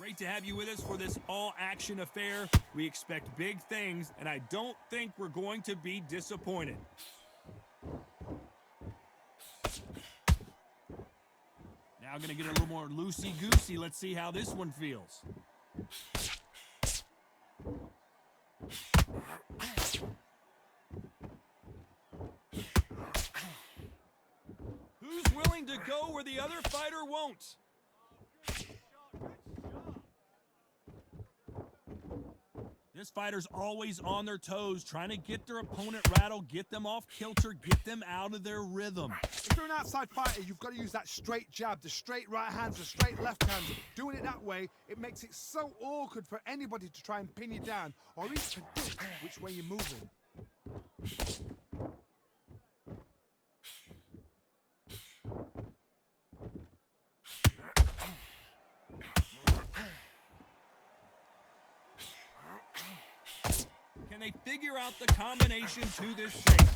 Great to have you with us for this all-action affair. We expect big things, and I don't think we're going to be disappointed. Now going to get a little more loosey-goosey. Let's see how this one feels. Who's willing to go where the other fighter won't? This fighter's always on their toes, trying to get their opponent rattled, get them off kilter, get them out of their rhythm. If you're an outside fighter, you've got to use that straight jab, the straight right hands, the straight left hands. Doing it that way, it makes it so awkward for anybody to try and pin you down or even predict which way you're moving. Can they figure out the combination to this shape?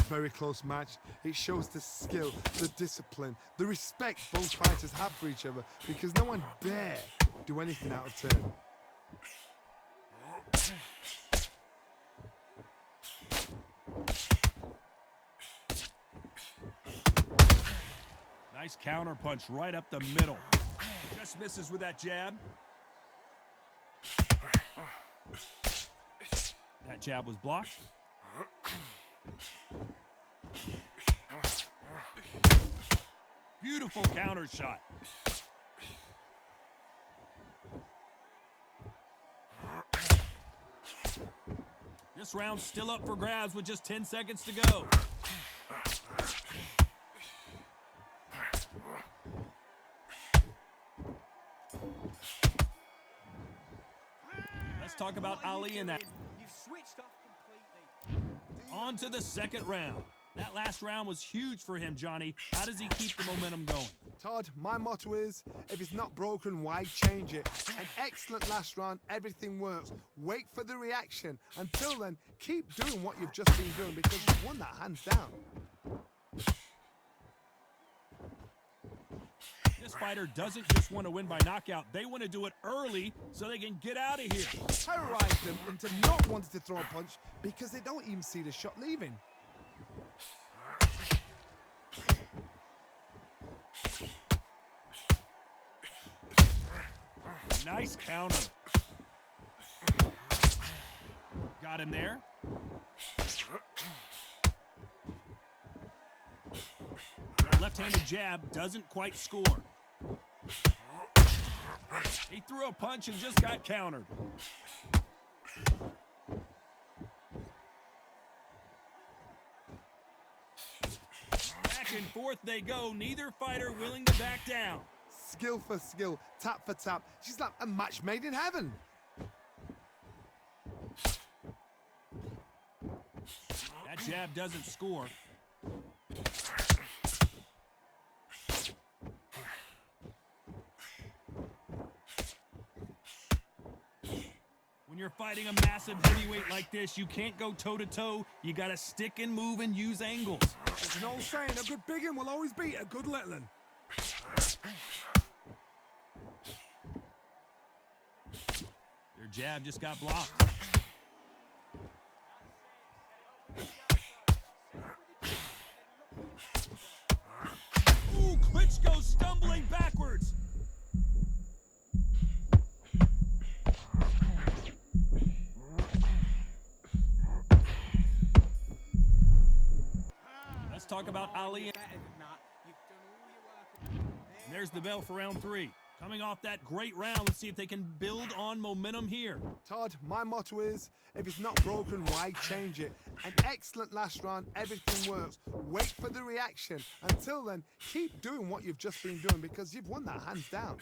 Very close match. It shows the skill, the discipline, the respect both fighters have for each other, because no one dare do anything out of turn. Nice counter punch right up the middle. Just misses with that jab. That jab was blocked. Beautiful counter shot. This round's still up for grabs with just 10 seconds to go. Let's talk about Ali and that. Switched off completely. On to the second round. That last round was huge for him, Johnny. How does he keep the momentum going? Todd, my motto is, if it's not broken, why change it? An excellent last round, everything works. Wait for the reaction. Until then, keep doing what you've just been doing, because you've won that hands down. This fighter doesn't just want to win by knockout. They want to do it early so they can get out of here. Terrorize them into not wanting to throw a punch because they don't even see the shot leaving. Nice counter. Got him there. Left-handed jab doesn't quite score. He threw a punch and just got countered. Back and forth they go, neither fighter willing to back down. Skill for skill, tap for tap. She's like a match made in heaven. That jab doesn't score. When you're fighting a massive heavyweight like this, you can't go toe-to-toe. You gotta stick and move and use angles. There's an old saying, a good big one will always beat a good little one. Their jab just got blocked. Ooh, Klitschko stumbling backwards. Let's talk about Ali. And there's the bell for round 3. Coming off that great round, let's see if they can build on momentum here. Todd, my motto is, if it's not broken, why change it? An excellent last round, everything works. Wait for the reaction. Until then, keep doing what you've just been doing, because you've won that hands down.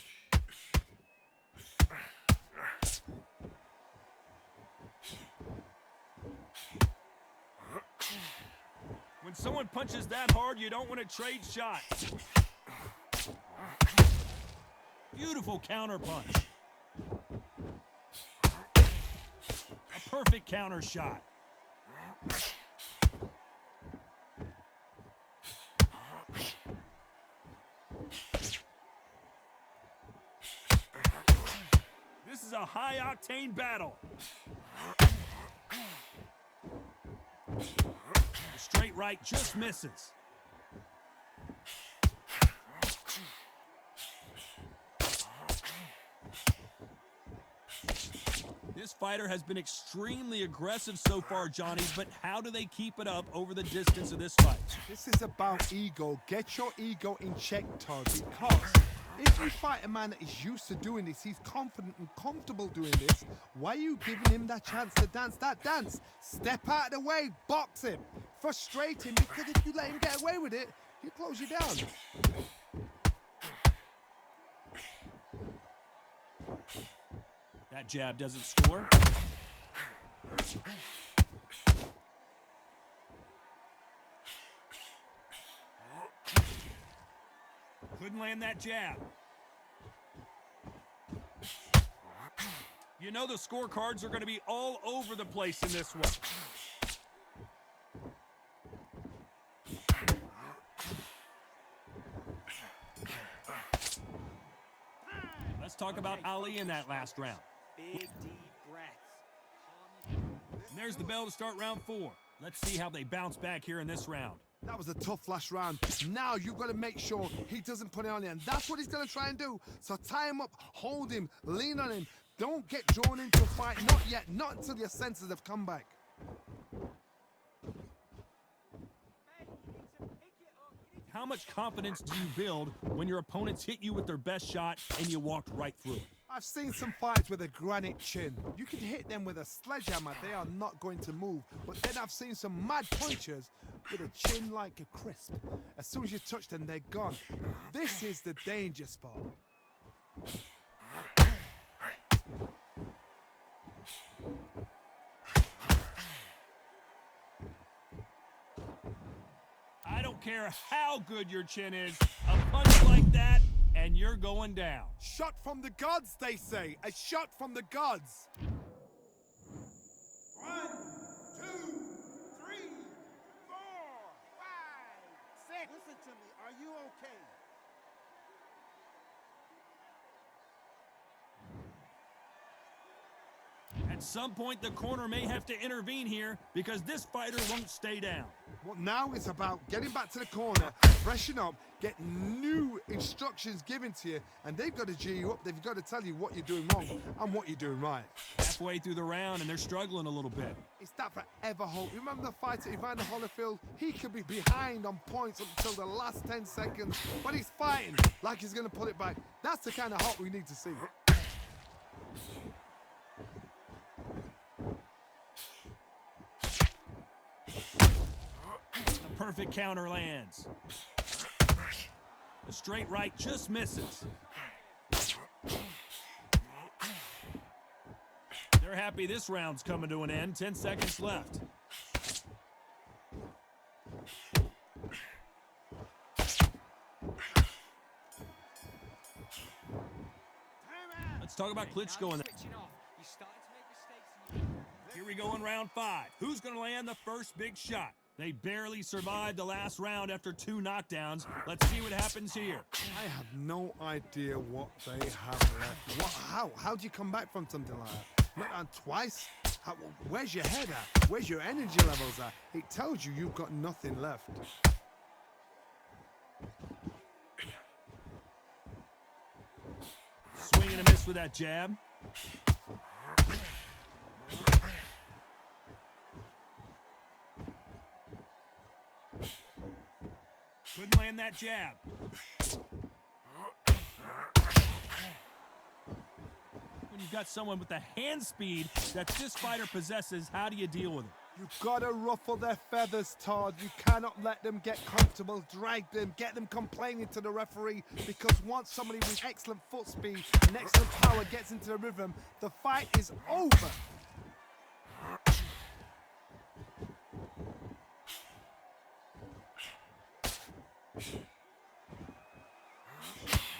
When someone punches that hard, you don't want to trade shots. Beautiful counter punch. A perfect counter shot. is a high-octane battle. The straight right just misses. This fighter has been extremely aggressive so far, Johnny, but how do they keep it up over the distance of this fight? This is about ego. Get your ego in check, Todd, because if you fight a man that is used to doing this, he's confident and comfortable doing this, why are you giving him that chance to dance that dance? Step out of the way, box him. Frustrate him, because if you let him get away with it, he'll close you down. That jab doesn't score. Couldn't land that jab. You know the scorecards are going to be all over the place in this one. Let's talk about Ali in that last round. Big deep breaths. And there's the bell to start round 4. Let's see how they bounce back here in this round. That was a tough last round. Now you've got to make sure he doesn't put it on you, and that's what he's going to try and do. So tie him up, hold him, lean on him. Don't get drawn into a fight. Not yet. Not until your senses have come back. How much confidence do you build when your opponents hit you with their best shot and you walked right through it? I've seen some fights with a granite chin. You can hit them with a sledgehammer. They are not going to move. But then I've seen some mad punchers with a chin like a crisp. As soon as you touch them, they're gone. This is the danger spot. I don't care how good your chin is, a punch like that, and you're going down. Shot from the gods, they say. A shot from the gods. 1, 2, 3, 4, 5, 6. Listen to me. Are you okay? At some point, the corner may have to intervene here because this fighter won't stay down. Well, now it's about getting back to the corner, freshen up, get new instructions given to you, and they've got to G you up. They've got to tell you what you're doing wrong and what you're doing right. Halfway through the round, and they're struggling a little bit. It's that forever hope. Remember the fight at Evander Holyfield? He could be behind on points up until the last 10 seconds, but he's fighting like he's going to pull it back. That's the kind of hope we need to see. Perfect counter lands. The straight right just misses. They're happy this round's coming to an end. 10 seconds left. Let's talk about Klitschko in that. Here we go in round 5. Who's going to land the first big shot? They barely survived the last round after 2 knockdowns. Let's see what happens here. I have no idea what they have left. How do you come back from something like that? Not on twice? Where's your head at? Where's your energy levels at? It tells you you've got nothing left. Swing and a miss with that jab. Couldn't land that jab. When you've got someone with the hand speed that this fighter possesses, how do you deal with it? You've got to ruffle their feathers, Todd. You cannot let them get comfortable, drag them, get them complaining to the referee, because once somebody with excellent foot speed and excellent power gets into the rhythm, the fight is over.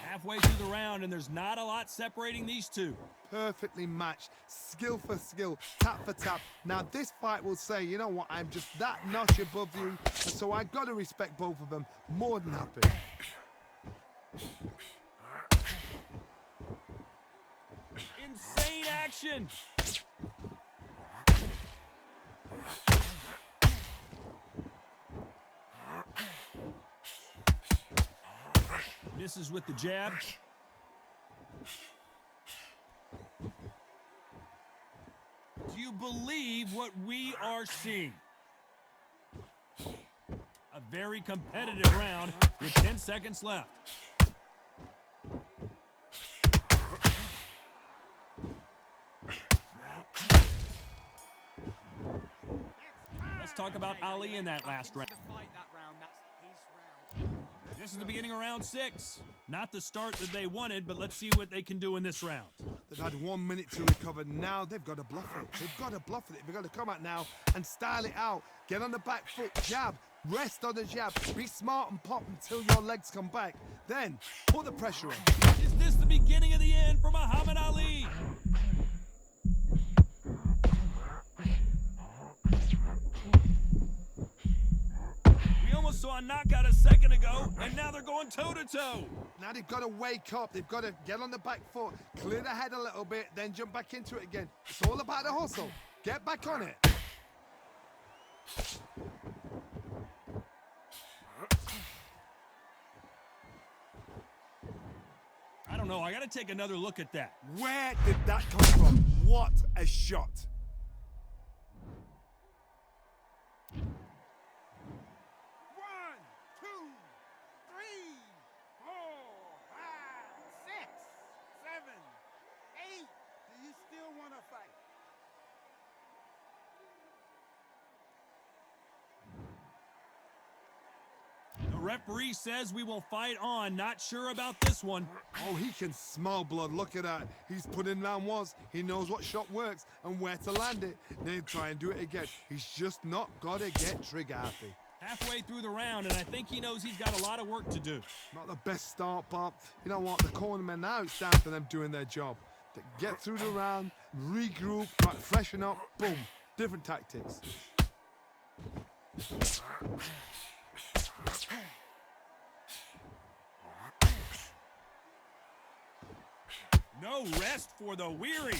Halfway through the round, and there's not a lot separating these two. Perfectly matched, skill for skill, tap for tap. Now this fight will say, you know what, I'm just that notch above you, and so I got to respect both of them. More than happy. Insane action. Misses with the jab. Do you believe what we are seeing? A very competitive round with 10 seconds left. Let's talk about Ali in that last round. This is the beginning of round 6. Not the start that they wanted, but let's see what they can do in this round. They've had 1 minute to recover. Now they've got to bluff it. They've got to bluff it. They've got to come out now and style it out. Get on the back foot, jab, rest on the jab. Be smart and pop until your legs come back. Then put the pressure on. Is this the beginning of the end for Muhammad Ali? We almost saw a knockout a second ago, and now they're going toe-to-toe. Now they've got to wake up. They've got to get on the back foot, clear the head a little bit, then jump back into it again. It's all about the hustle. Get back on it. I don't know. I got to take another look at that. Where did that come from? What a shot. One, two, three, four, five, six, seven, eight. Do you still want to fight? The referee says we will fight on. Not sure about this one. Oh, he can smell blood. Look at that. He's put in round once. He knows what shot works and where to land it. Then try and do it again. He's just not got to get trigger happy. Halfway through the round, and I think he knows he's got a lot of work to do. Not the best start, but you know what? The cornermen, now it's down to them doing their job. To get through the round, regroup, right, freshen up, boom. Different tactics. No rest for the weary.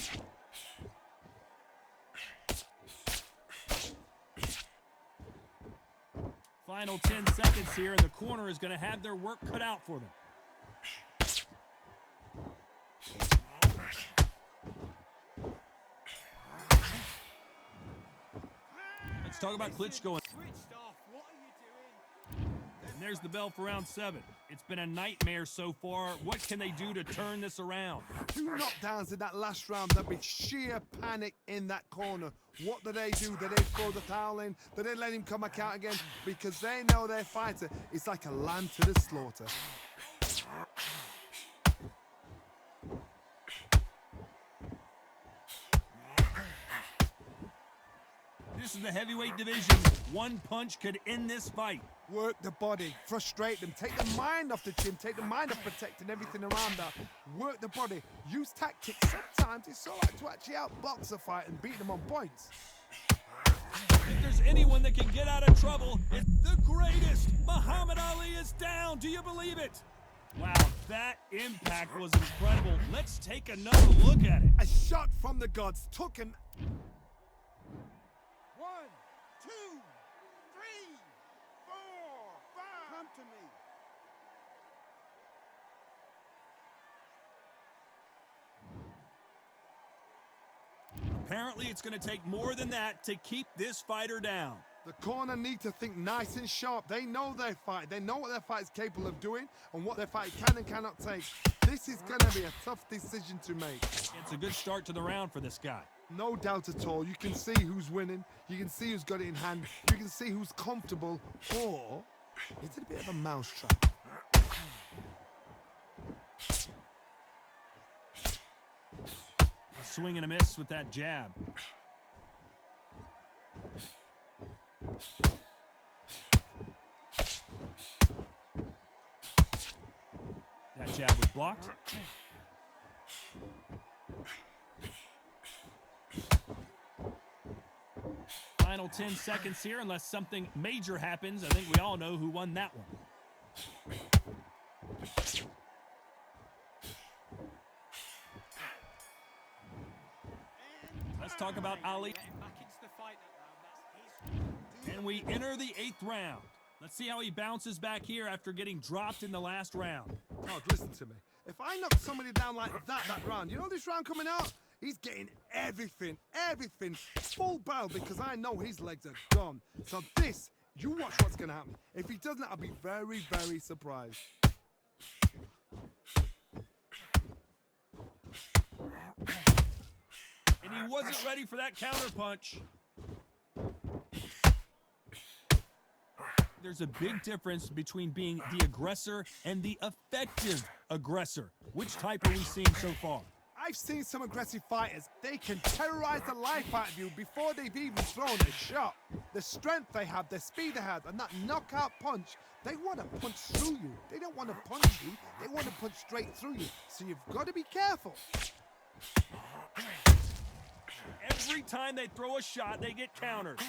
Final 10 seconds here, and the corner is going to have their work cut out for them. Let's talk about Klitschko. And there's the bell for round 7. It's been a nightmare so far. What can they do to turn this around? 2 knockdowns in that last round. There'd be sheer panic in that corner. What do? Do they throw the towel in? Do they let him come back out again? Because they know their fighter is like a lamb to the slaughter. This is the heavyweight division. One punch could end this fight. Work the body, frustrate them, take the mind off the chin, take the mind off protecting everything around that. Work the body, use tactics. Sometimes it's all right to actually outbox a fight and beat them on points. If there's anyone that can get out of trouble, it's the greatest. Muhammad Ali is down. Do you believe it? Wow, that impact was incredible. Let's take another look at it. A shot from the gods took him. 1, 2, 3, 4, 5. Come to me. Apparently, it's going to take more than that to keep this fighter down. The corner need to think nice and sharp. They know their fight. They know what their fight is capable of doing and what their fight can and cannot take. This is going to be a tough decision to make. It's a good start to the round for this guy. No doubt at all. You can see who's winning. You can see who's got it in hand. You can see who's comfortable. Or is it a bit of a mousetrap? A swing and a miss with that jab. That jab was blocked. Final 10 seconds here, unless something major happens. I think we all know who won that one. Let's talk about Ali. And we enter the 8th round. Let's see how he bounces back here after getting dropped in the last round. Oh, listen to me. If I knock somebody down like that round, you know this round coming out? He's getting everything, full barrel because I know his legs are gone. So this, you watch what's going to happen. If he doesn't, I'll be very, very surprised. And he wasn't ready for that counter punch. There's a big difference between being the aggressor and the effective aggressor. Which type are we seeing so far? I've seen some aggressive fighters. They can terrorize the life out of you before they've even thrown a shot. The strength they have, the speed they have, and that knockout punch, they want to punch through you. They don't want to punch you. They want to punch straight through you. So you've got to be careful. Every time they throw a shot, they get countered.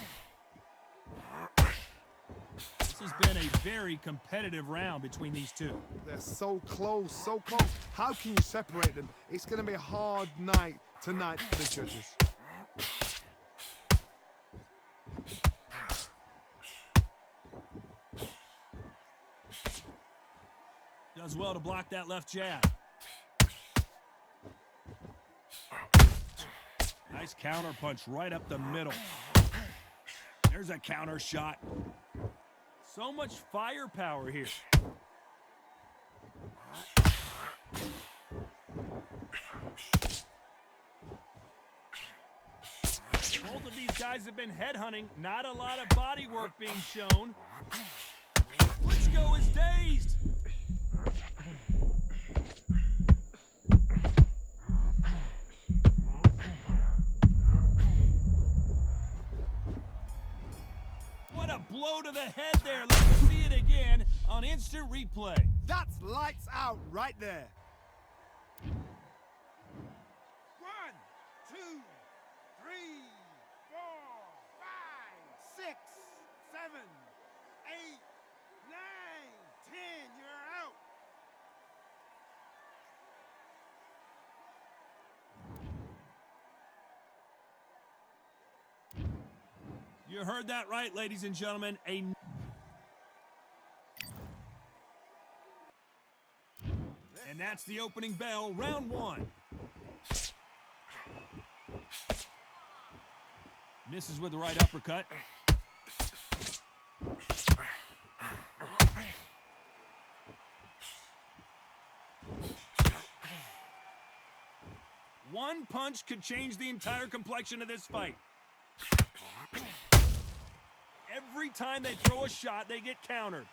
This has been a very competitive round between these two. They're so close, so close. How can you separate them? It's going to be a hard night tonight for the judges. Does well to block that left jab. Nice counter punch right up the middle. There's a counter shot. So much firepower here. Both of these guys have been headhunting. Not a lot of body work being shown. Klitschko is dazed. What a blow to the head there. Let's see it again on instant replay. That's lights out right there. 1, 2, 3, 4, 5, 6, 7, 8, 9, 10. You're out. You heard that right, ladies and gentlemen. And that's the opening bell, round 1. Misses with the right uppercut. One punch could change the entire complexion of this fight. Every time they throw a shot, they get countered.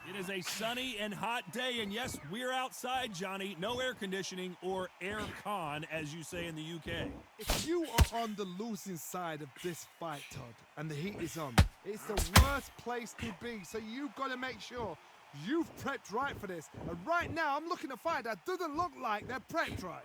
It is a sunny and hot day, and yes, we're outside, Johnny. No air conditioning, or air con, as you say in the UK. If you are on the losing side of this fight, Todd, and the heat is on, it's the worst place to be, so you've got to make sure you've prepped right for this. And right now, I'm looking at a fight that doesn't look like they're prepped right.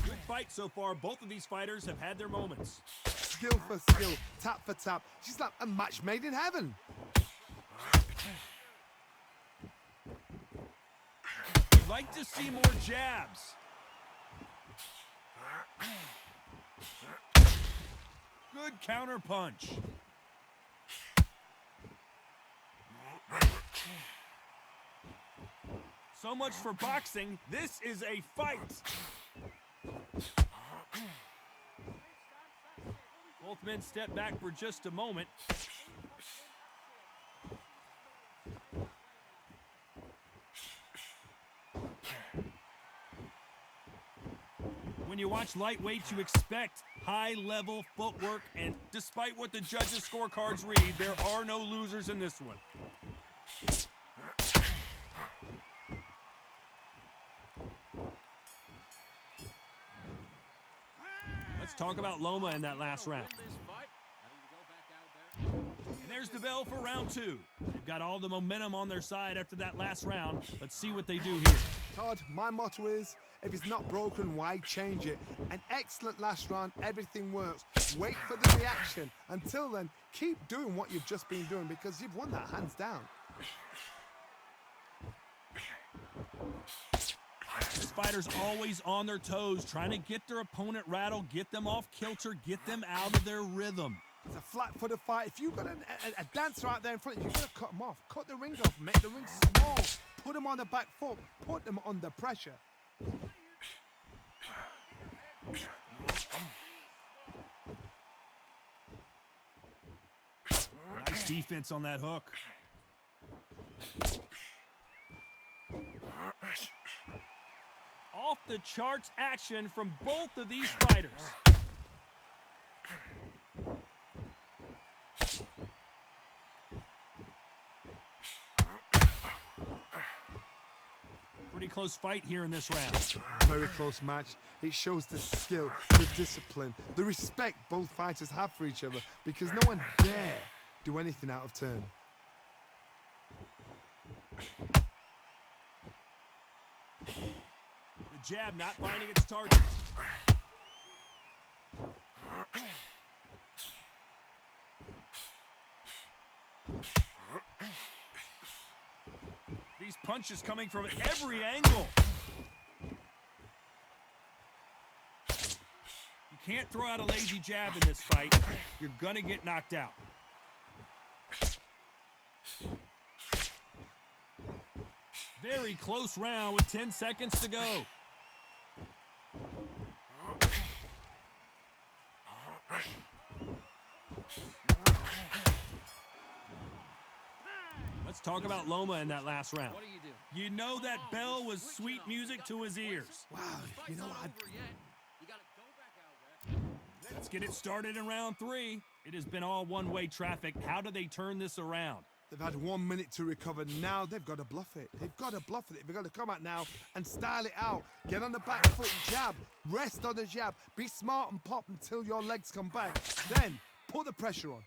Good fight so far. Both of these fighters have had their moments. Skill for skill, tap for tap. She's like a match made in heaven. We'd like to see more jabs. Good counter punch. So much for boxing. This is a fight. Both men step back for just a moment. When you watch lightweight, you expect high-level footwork, and despite what the judges' scorecards read, there are no losers in this one. Let's talk about Loma in that last round. And There's the bell for round 2. They've got all the momentum on their side after that last round. Let's see what they do here. Todd, my motto is, if it's not broken, why change it? An excellent last round, everything works. Wait for the reaction. Until then, keep doing what you've just been doing because you've won that hands down. This fighter's always on their toes, trying to get their opponent rattled, get them off kilter, get them out of their rhythm. It's a flat-footed fight. If you've got a dancer out there in front of you, you've got to cut them off. Cut the ring off, make the ring small. Put them on the back foot, put them under pressure. Nice defense on that hook. Off the charts action from both of these fighters. Pretty close fight here in this round. Very close match. It shows the skill, the discipline, the respect both fighters have for each other because no one dare do anything out of turn. The jab not finding its target. These punches coming from every angle. You can't throw out a lazy jab in this fight. You're gonna get knocked out. Very close round with 10 seconds to go. Let's talk about Loma in that last round. What do you do? You know that bell was sweet music to his ears. Wow, you know what? You gotta go back out there. Let's get it started in round 3. It has been all one-way traffic. How do they turn this around? They've had 1 minute to recover. Now they've got to bluff it. They've got to bluff it. They've got to come out now and style it out. Get on the back foot, jab. Rest on the jab. Be smart and pop until your legs come back. Then put the pressure on.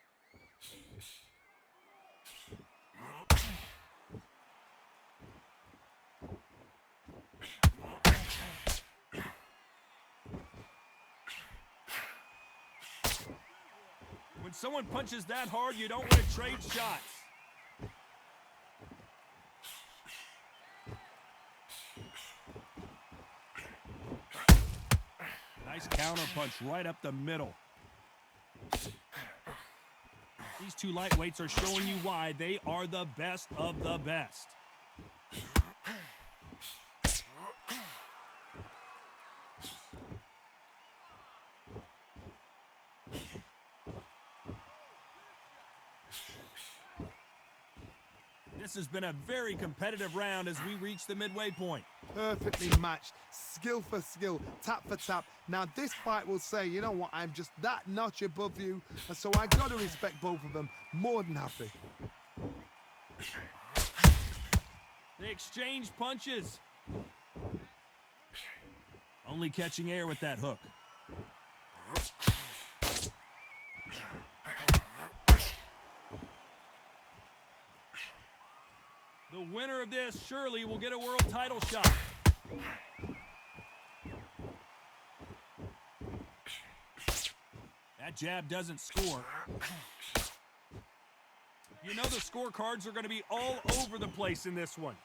When someone punches that hard, you don't want to trade shots. Nice counter punch right up the middle. These two lightweights are showing you why they are the best of the best. This has been a very competitive round as we reach the midway point. Perfectly matched, skill for skill, tap for tap. Now this fight will say, you know what, I'm just that notch above you, and so I got to respect both of them. More than happy. They exchange punches. Only catching air with that hook. The winner of this surely will get a world title shot. That jab doesn't score. You know the scorecards are going to be all over the place in this one.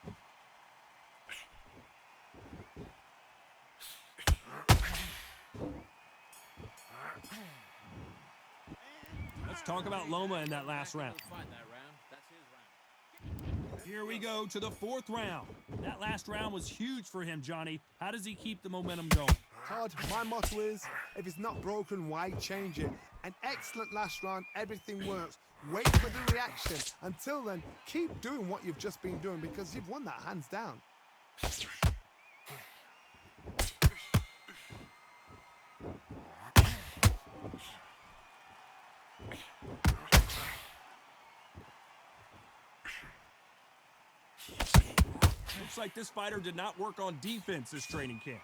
Let's talk about Loma in that last round. Here we go to the 4th round. That last round was huge for him, Johnny. How does he keep the momentum going? Todd, my motto is, if it's not broken, why change it? An excellent last round, everything works. Wait for the reaction. Until then, keep doing what you've just been doing because you've won that hands down. Looks like this fighter did not work on defense this training camp.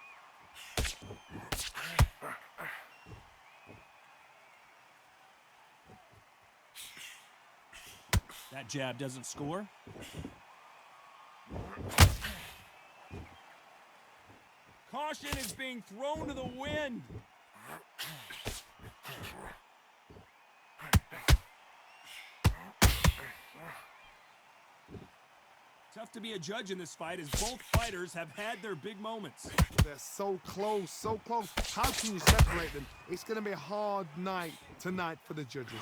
That jab doesn't score. Caution is being thrown to the wind. Tough to be a judge in this fight as both fighters have had their big moments. They're so close, so close. How can you separate them? It's going to be a hard night tonight for the judges.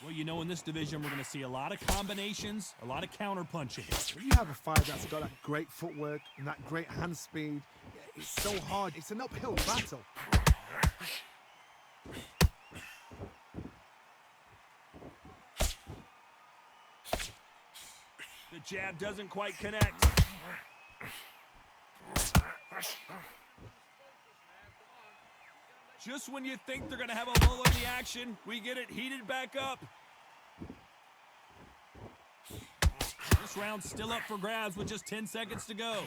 Well, you know, in this division, we're going to see a lot of combinations, a lot of counter punching. When you have a fight that's got that great footwork and that great hand speed, it's so hard. It's an uphill battle. The jab doesn't quite connect. Just when you think they're going to have a lull in the action, we get it heated back up. This round's still up for grabs with just 10 seconds to go.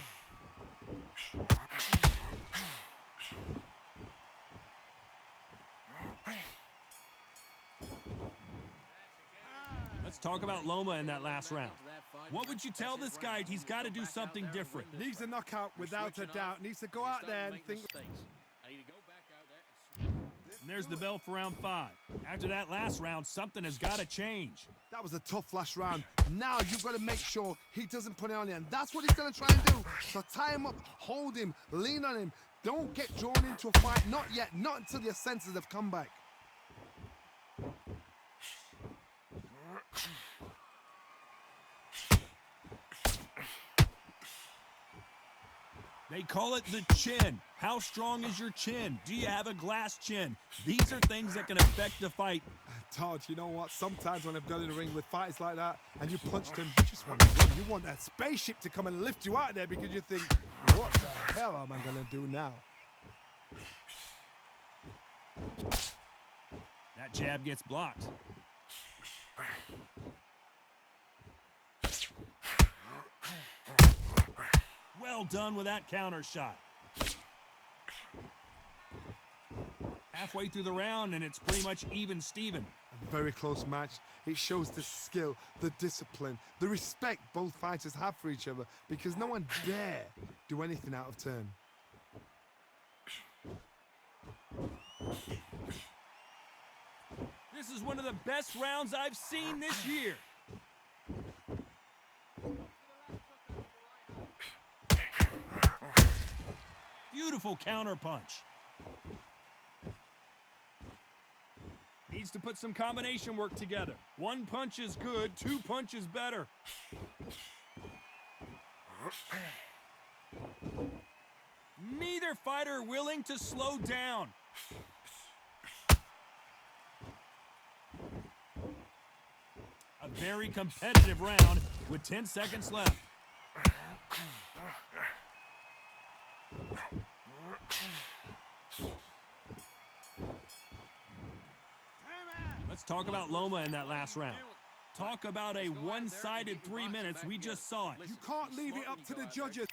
Let's talk about Loma in that last round. What would you tell this guy? He's got to do something different. Needs a knockout without a doubt. Needs to go out there and think. And there's the bell for round 5. After that last round, something has got to change. That was a tough last round. Now you've got to make sure he doesn't put it on you. And that's what he's going to try and do. So tie him up, hold him, lean on him. Don't get drawn into a fight. Not yet. Not until your senses have come back. They call it the chin. How strong is your chin? Do you have a glass chin? These are things that can affect the fight. Todd, you know what? Sometimes when I've gone in the ring with fights like that and you punched him, you just want to win. You want that spaceship to come and lift you out of there because you think, what the hell am I going to do now? That jab gets blocked. Well done with that counter shot. Halfway through the round, and it's pretty much even Steven. A very close match. It shows the skill, the discipline, the respect both fighters have for each other because no one dare do anything out of turn. This is one of the best rounds I've seen this year. Beautiful counter punch. Needs to put some combination work together. One punch is good, 2 punches better. Neither fighter willing to slow down. A very competitive round with 10 seconds left. Let's talk about Loma in that last round. Talk about a one-sided 3 minutes. We just saw it. You can't leave it up to the judges.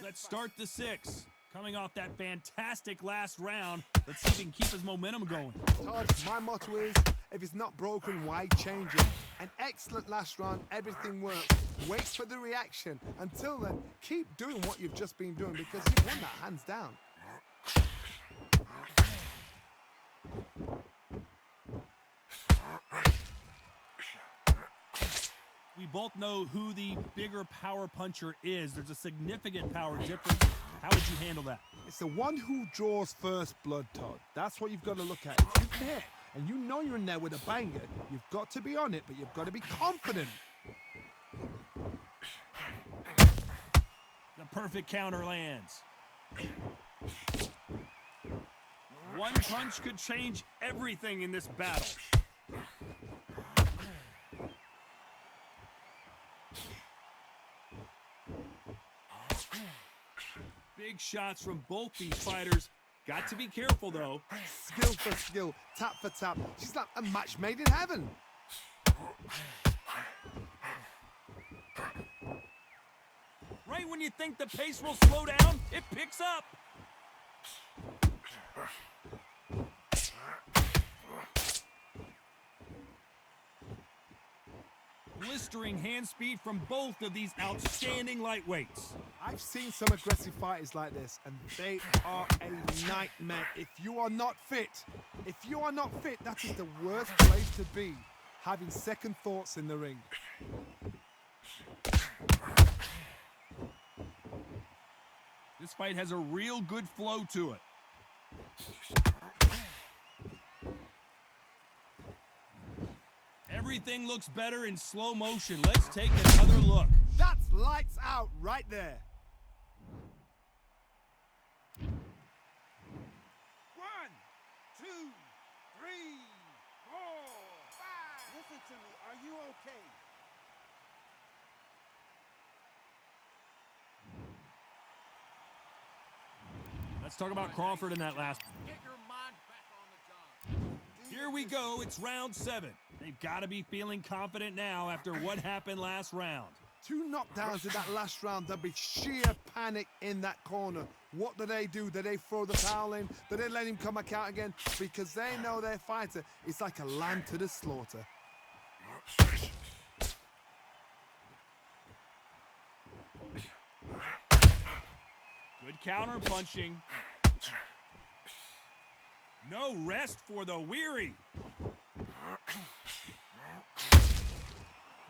Let's start the 6. Coming off that fantastic last round, let's see if he can keep his momentum going. Todd, my motto is, if it's not broken, why change it? An excellent last round, everything works. Wait for the reaction. Until then, keep doing what you've just been doing because you've won that hands down. We both know who the bigger power puncher is. There's a significant power difference. How would you handle that? It's the one who draws first blood, Todd. That's what you've got to look at. If you're there and you know you're in there with a banger, you've got to be on it, but you've got to be confident. The perfect counter lands. One punch could change everything in this battle. Big shots from both these fighters. Got to be careful, though. Skill for skill, tap for tap. She's like a match made in heaven. Right when you think the pace will slow down, it picks up. blistering hand speed from both of these outstanding lightweights. I've seen some aggressive fighters like this, and they are a nightmare. If you are not fit, that is the worst place to be, having second thoughts in the ring. This fight has a real good flow to it. Everything looks better in slow motion. Let's take another look. That's lights out right there. 1, 2, 3, 4, 5. Listen to me. Are you okay? Let's talk about Crawford in that last. Get your mind back on the job. Here we go. It's round 7. They've got to be feeling confident now after what happened last round. 2 knockdowns in that last round. There'll be sheer panic in that corner. What do? Do they throw the towel in? Do they let him come back out again? Because they know their fighter is like a lamb to the slaughter. Good counter punching. No rest for the weary.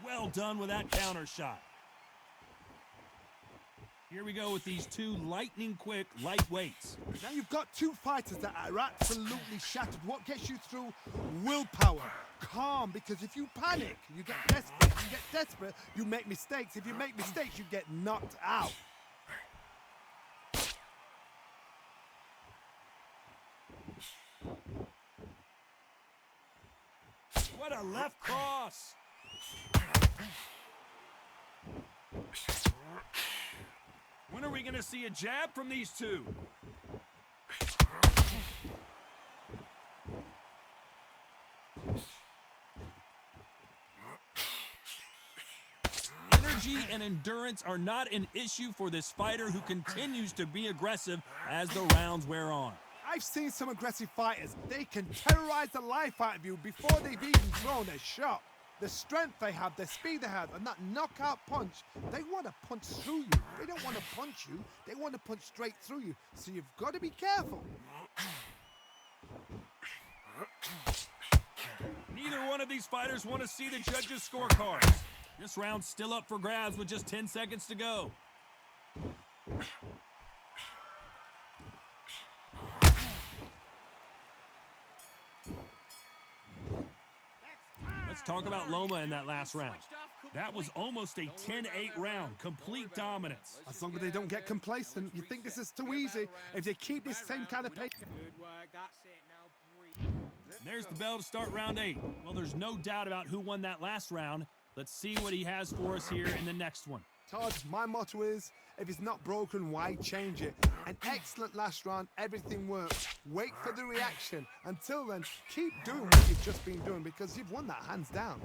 Well done with that counter shot. Here we go with these 2 lightning-quick lightweights. Now you've got 2 fighters that are absolutely shattered. What gets you through? Willpower. Calm, because if you panic, you get desperate. If you get desperate, you make mistakes. If you make mistakes, you get knocked out. What a left cross. When are we going to see a jab from these 2? Energy and endurance are not an issue for this fighter who continues to be aggressive as the rounds wear on. I've seen some aggressive fighters. They can terrorize the life out of you before they've even thrown a shot. The strength they have, the speed they have, and that knockout punch, they want to punch through you. They don't want to punch you, they want to punch straight through you. So you've got to be careful. Neither one of these fighters want to see the judges' scorecards. This round's still up for grabs with just 10 seconds to go. Let's talk about Loma in that last round. That was almost a 10-8 round, complete dominance. As long as they don't get complacent, you think this is too easy. If they keep this same kind of pace. There's the bell to start round 8. Well, there's no doubt about who won that last round. Let's see what he has for us here in the next one. Todd, my motto is, if it's not broken, why change it? An excellent last round, everything works. Wait for the reaction. Until then, keep doing what you've just been doing because you've won that hands down.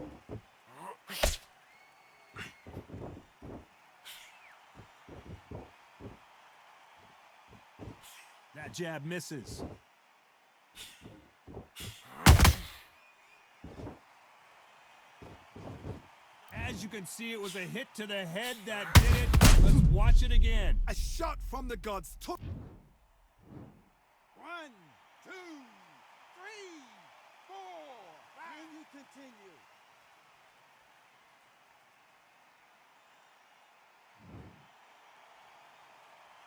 That jab misses. As you can see, it was a hit to the head that did it. Let's watch it again. A shot from the gods. 1, 2, 3, 4, 5. And you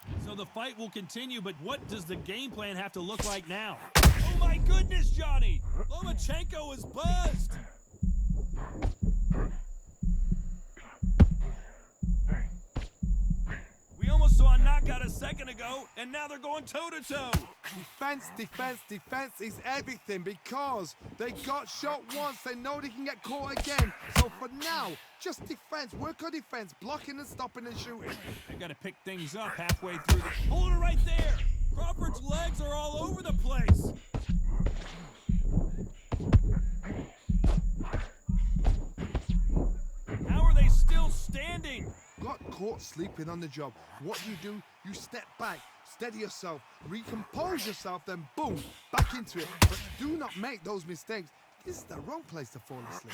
continue. So the fight will continue, but what does the game plan have to look like now? Oh my goodness, Johnny! Lomachenko is buzzed! We almost saw a knockout a second ago, and now they're going toe-to-toe. Defense, defense, defense is everything because they got shot once. They know they can get caught again. So for now, just defense. Work on defense. Blocking and stopping and shooting. They've got to pick things up halfway through the... Hold it right there! Crawford's legs are all over the place. How are they still standing? Got caught sleeping on the job. What do? You step back, steady yourself, recompose yourself, then boom, back into it. But do not make those mistakes. This is the wrong place to fall asleep.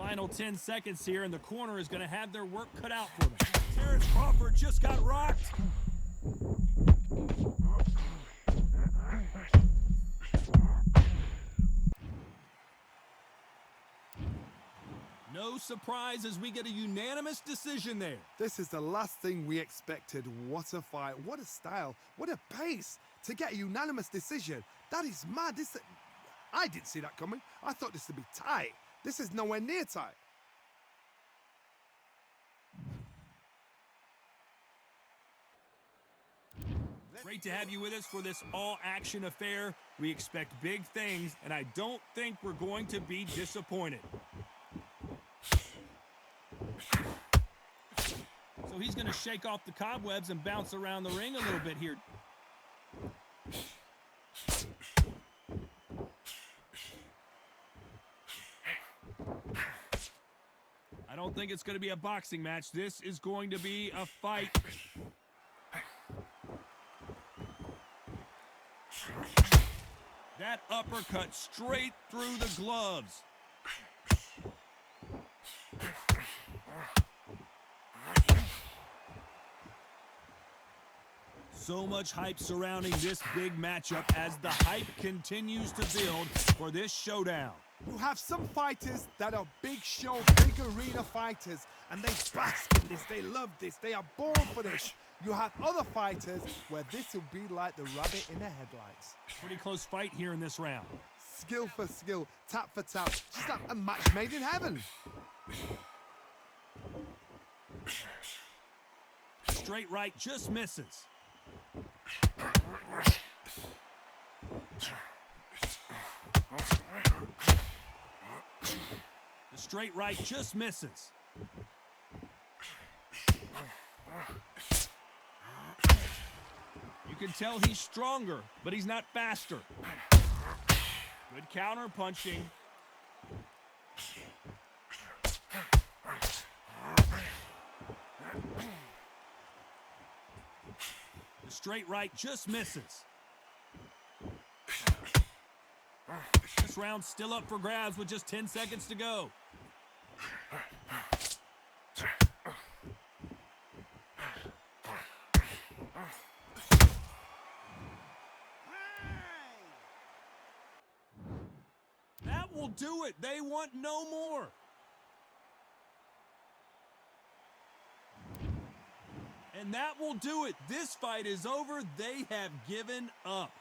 Final 10 seconds here, and the corner is going to have their work cut out for them. Terence Crawford just got rocked. No surprise as we get a unanimous decision there. This is the last thing we expected. What a fight, what a style, what a pace to get a unanimous decision. That is mad. I didn't see that coming. I thought this would be tight. This is nowhere near tight. Great to have you with us for this all-action affair. We expect big things, and I don't think we're going to be disappointed. So he's going to shake off the cobwebs and bounce around the ring a little bit here. I don't think it's going to be a boxing match. This is going to be a fight. That uppercut straight through the gloves. So much hype surrounding this big matchup as the hype continues to build for this showdown. You have some fighters that are big show, big arena fighters, and they bask in this, they love this, they are born for this. You have other fighters where this will be like the rabbit in the headlights. Pretty close fight here in this round. Skill for skill, tap for tap, just like a match made in heaven. Straight right just misses. The straight right just misses. You can tell he's stronger, but he's not faster. Good counter punching. The straight right just misses. This round's still up for grabs with just 10 seconds to go. That will do it. They want no more. And that will do it. This fight is over. They have given up.